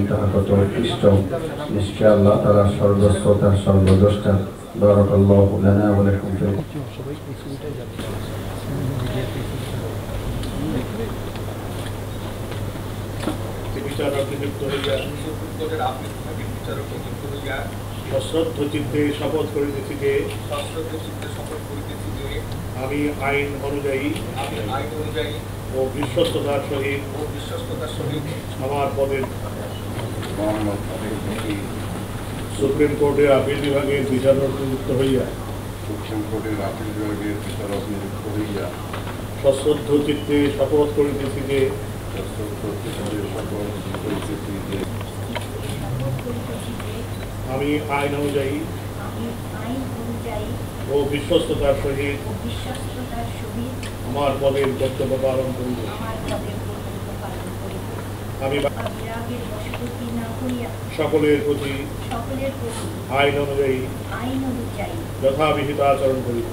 তারা কত উৎকৃষ্ট, নিশ্চয় আল্লাহ তারা সর্বশ্রোতা সর্বদ্রষ্টা। বারাকাল্লাহু লানা ওয়া লাকুম ফিল সশ্রদ্ধ চিত্তে শপথ করিতেছি যে আমি আইন অনুযায়ী ও বিশ্বস্ততার সহিত আমার পদের সুপ্রিম কোর্টের আপিল বিভাগের বিচারক নিযুক্ত হইয়া সশ্রদ্ধ চিত্তে শপথ করিতেছি যে আমি আইন অনুযায়ী ও বিশ্বস্ততার সহিত আমার পদের কর্তব্য পালন করিব। আমি সকলের প্রতি আইন অনুযায়ী যথাবিহিত আচরণ করিব।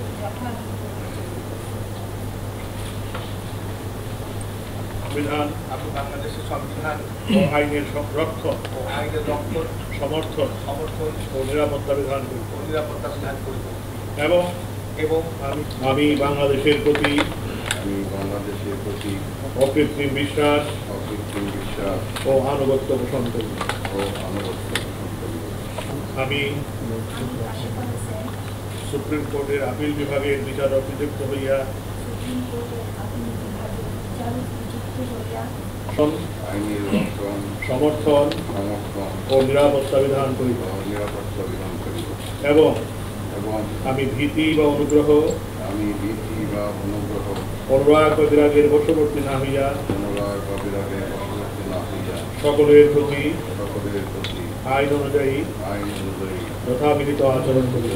সংবিধান বাংলাদেশের সংবিধান ও আইনের রক্ষণ সমর্থন ও নিরাপত্তা বিধান করিব এবং আমি বাংলাদেশের প্রতি অকৃত্রিম বিশ্বাস ও আনুগত্য পোষণ করিব। আমি সুপ্রিম কোর্টের আপিল বিভাগের বিচারক নিযুক্ত হইয়া সমর্থন ও নিরাপত্তা বিধান করিব এবং আমি ভীতি বা অনুগ্রহ অনুরাগ বা বিরাগের বশবর্তী না হইয়া সকলের প্রতি আইন অনুযায়ী যথাবিহিত আচরণ করিব।